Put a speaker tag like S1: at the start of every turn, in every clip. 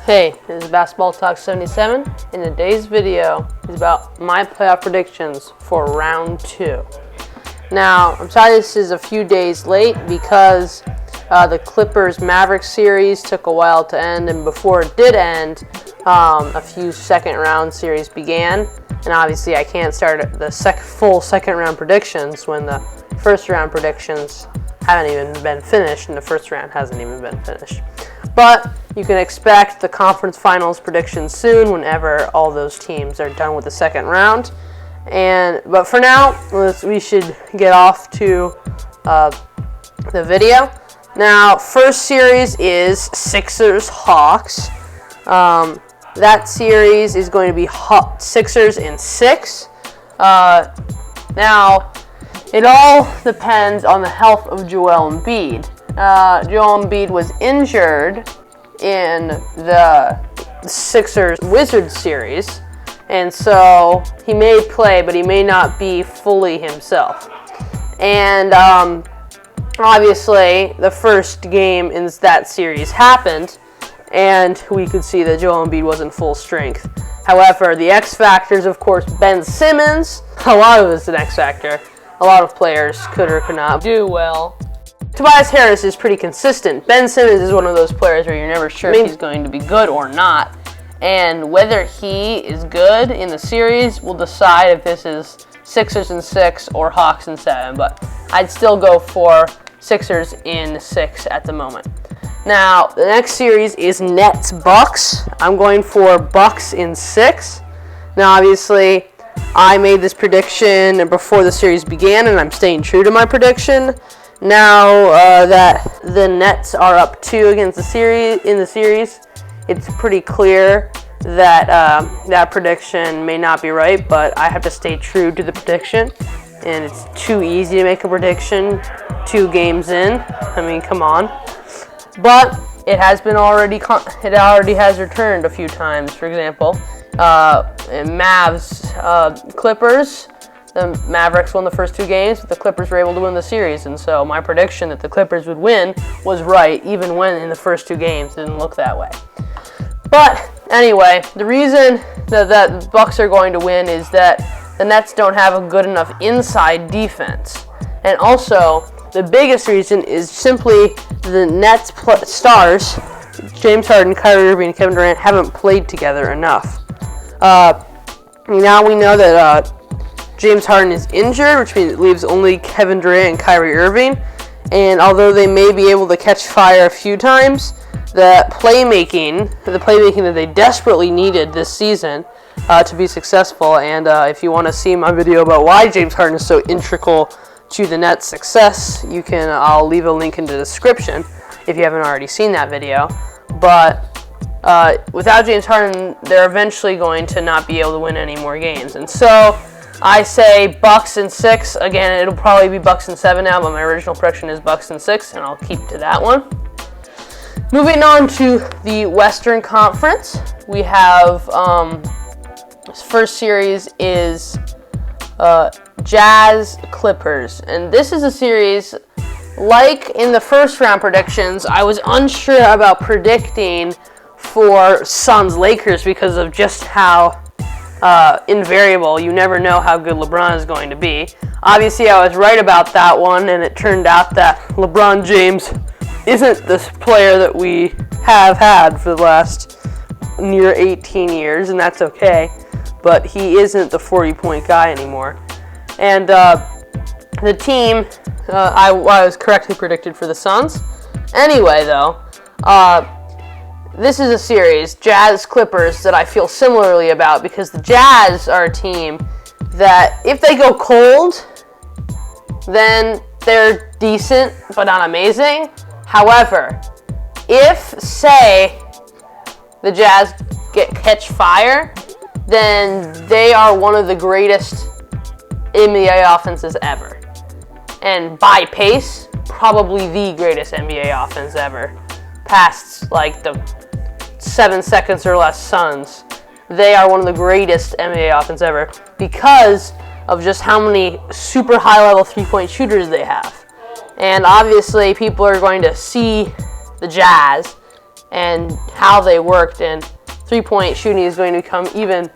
S1: Hey, this is Basketball Talk 77, and today's video is about my playoff predictions for round 2. Now, I'm sorry this is a few days late because the Clippers-Mavericks series took a while to end, and before it did end, a few second-round series began, and obviously I can't start the full second-round predictions when the first-round predictions haven't even been finished, and the first round hasn't even been finished. But you can expect the conference finals predictions soon whenever all those teams are done with the second round. But for now, we should get off to the video. Now, first series is Sixers-Hawks. That series is going to be Sixers in 6. Now, it all depends on the health of Joel Embiid. Joel Embiid was injured in the Sixers-Wizards series, and so he may play, but he may not be fully himself. And obviously, the first game in that series happened, and we could see that Joel Embiid wasn't full strength. However, the X factor is, of course, Ben Simmons. A lot of it's an X factor. A lot of players could or could not do well. Tobias Harris is pretty consistent. Ben Simmons is one of those players where you're never sure if he's going to be good or not. And whether he is good in the series will decide if this is Sixers in 6 or Hawks in 7. But I'd still go for Sixers in 6 at the moment. Now, the next series is Nets-Bucks. I'm going for Bucks in 6. Now, obviously, I made this prediction before the series began, and I'm staying true to my prediction. Now that the Nets are up 2 against the series, it's pretty clear that that prediction may not be right, but I have to stay true to the prediction. And it's too easy to make a prediction 2 games in. I mean, come on. But it already has returned a few times. For example, Mavs Clippers. The Mavericks won the first 2 games, but the Clippers were able to win the series. And so my prediction that the Clippers would win was right, even when in the first 2 games didn't look that way. But anyway, the reason that the Bucks are going to win is that the Nets don't have a good enough inside defense. And also, the biggest reason is simply the Nets stars, James Harden, Kyrie Irving, and Kevin Durant, haven't played together enough. Now we know that James Harden is injured, which means it leaves only Kevin Durant and Kyrie Irving. And although they may be able to catch fire a few times, the playmaking that they desperately needed this season to be successful. And if you want to see my video about why James Harden is so integral to the Nets' success, I'll leave a link in the description if you haven't already seen that video. But without James Harden, they're eventually going to not be able to win any more games. And so I say Bucks in 6. Again, it'll probably be Bucks in 7 now, but my original prediction is Bucks in 6, and I'll keep to that one. Moving on to the Western Conference, we have this first series is Jazz Clippers, and this is a series like in the first round predictions. I was unsure about predicting for Suns Lakers because of just how invariable. You never know how good LeBron is going to be. Obviously, I was right about that one, and it turned out that LeBron James isn't this player that we have had for the last near 18 years, and that's okay. But he isn't the 40-point guy anymore. And the team, I was correctly predicted for the Suns. Anyway, though, this is a series, Jazz-Clippers, that I feel similarly about because the Jazz are a team that if they go cold, then they're decent but not amazing. However, if, say, the Jazz catch fire, then they are one of the greatest NBA offenses ever. And by pace, probably the greatest NBA offense ever. Past, like, the 7 seconds or less Suns. They are one of the greatest NBA offense ever because of just how many super high-level three-point shooters they have. And obviously, people are going to see the Jazz and how they worked, and three-point shooting is going to become even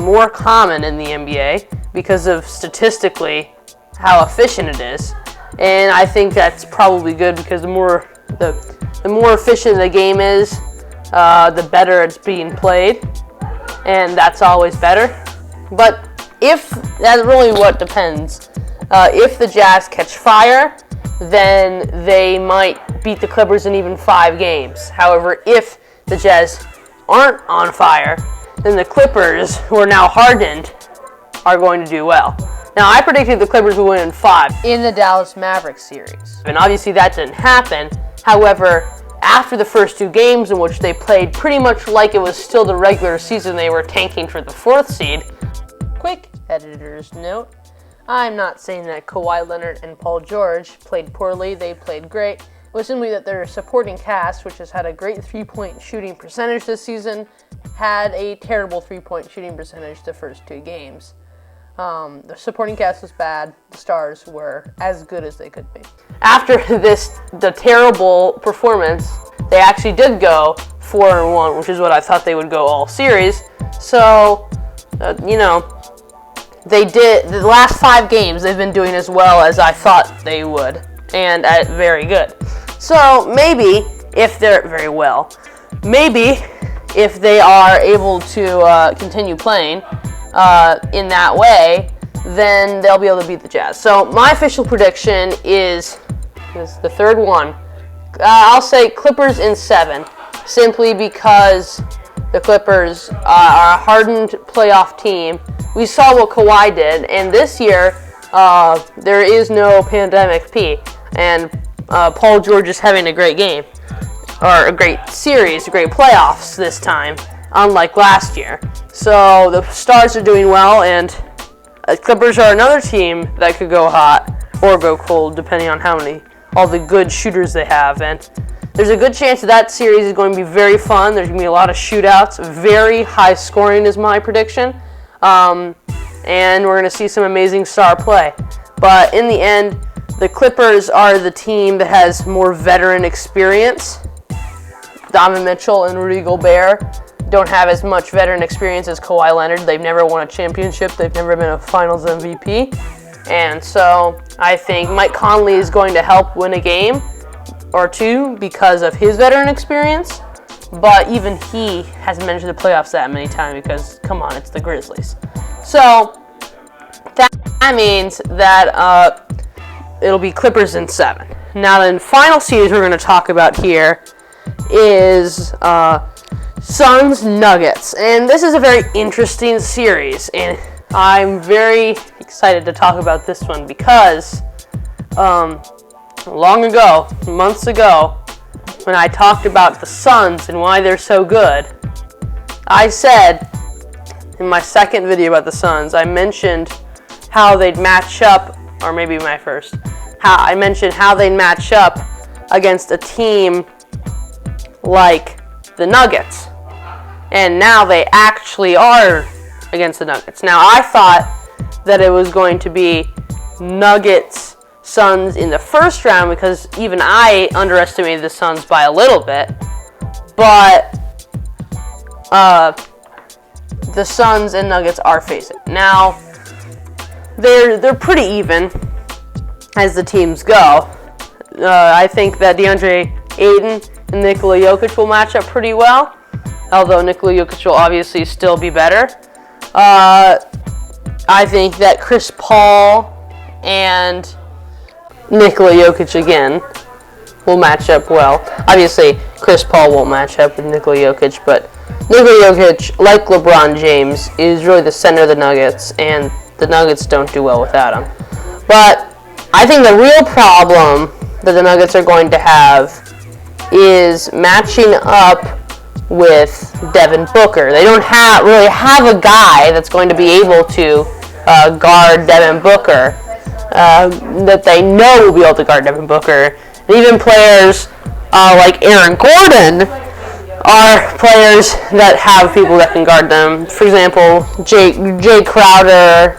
S1: more common in the NBA because of statistically how efficient it is. And I think that's probably good because the more efficient the game is, the better it's being played, and that's always better. But if that's really what depends. If the Jazz catch fire, then they might beat the Clippers in even 5 games. However, if the Jazz aren't on fire, then the Clippers, who are now hardened, are going to do well. Now, I predicted the Clippers would win in 5 in the Dallas Mavericks series. And obviously that didn't happen. However, after the first 2 games in which they played pretty much like it was still the regular season, they were tanking for the 4th seed. Quick editor's note. I'm not saying that Kawhi Leonard and Paul George played poorly. They played great. It was simply that their supporting cast, which has had a great 3-point shooting percentage this season, had a terrible 3-point shooting percentage the first 2 games. The supporting cast was bad. The stars were as good as they could be. After the terrible performance, they actually did go 4-1, which is what I thought they would go all series. So, they did. The last 5 games, they've been doing as well as I thought they would, and very good. So maybe if they're very well, maybe if they are able to continue playing in that way, then they'll be able to beat the Jazz. So my official prediction is the third one. I'll say Clippers in 7, simply because the Clippers are a hardened playoff team. We saw what Kawhi did, and this year there is no pandemic P, and Paul George is having a great game, or a great series, great playoffs this time, unlike last year. So the Stars are doing well, and Clippers are another team that could go hot or go cold, depending on all the good shooters they have. And there's a good chance that series is going to be very fun. There's going to be a lot of shootouts. Very high scoring is my prediction. And we're going to see some amazing star play. But in the end, the Clippers are the team that has more veteran experience. Donovan Mitchell and Rudy Gobert don't have as much veteran experience as Kawhi Leonard. They've never won a championship. They've never been a Finals MVP. And so I think Mike Conley is going to help win a game or 2 because of his veteran experience. But even he hasn't been to the playoffs that many times because, come on, it's the Grizzlies. So that means that it'll be Clippers in 7. Now, the final series we're going to talk about here is Suns Nuggets. And this is a very interesting series. And I'm very excited to talk about this one because long ago, months ago, when I talked about the Suns and why they're so good, I said in my second video about the Suns, I mentioned how they'd match up, or maybe my first, I mentioned how they'd match up against a team like the Nuggets. And now they actually are against the Nuggets. Now, I thought that it was going to be Nuggets Suns in the first round because even I underestimated the Suns by a little bit. But the Suns and Nuggets are facing. Now, they're pretty even as the teams go. I think that DeAndre Ayton and Nikola Jokic will match up pretty well, although Nikola Jokic will obviously still be better. I think that Chris Paul and Nikola Jokic again will match up well. Obviously, Chris Paul won't match up with Nikola Jokic, but Nikola Jokic, like LeBron James, is really the center of the Nuggets, and the Nuggets don't do well without him. But I think the real problem that the Nuggets are going to have is matching up with Devin Booker. They don't really have a guy that's going to be able to guard Devin Booker, that they know will be able to guard Devin Booker. And even players like Aaron Gordon are players that have people that can guard them. For example, Jay Crowder,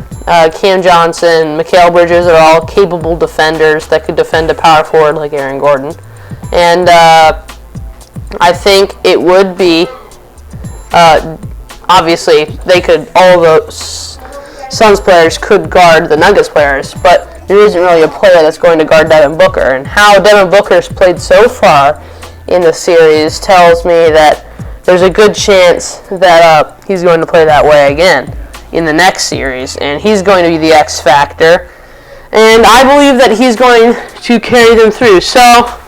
S1: Cam Johnson, Mikal Bridges are all capable defenders that could defend a power forward like Aaron Gordon. And I think it would be, obviously, all the Suns players could guard the Nuggets players, but there isn't really a player that's going to guard Devin Booker. And how Devin Booker's played so far in the series tells me that there's a good chance that he's going to play that way again in the next series, and he's going to be the X factor. And I believe that he's going to carry them through. So,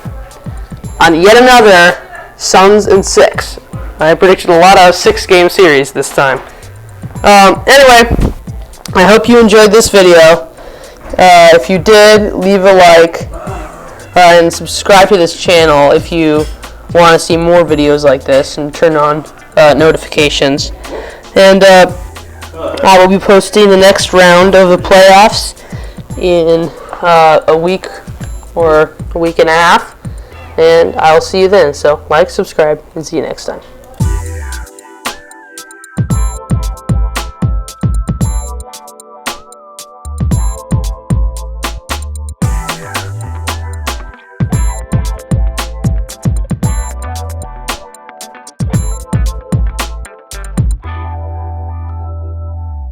S1: on yet another Suns in 6. I predicted a lot of 6-game series this time. Anyway, I hope you enjoyed this video. If you did, leave a like and subscribe to this channel if you want to see more videos like this, and turn on notifications. And I will be posting the next round of the playoffs in a week or a week and a half, and I'll see you then. So like, subscribe, and see you next time.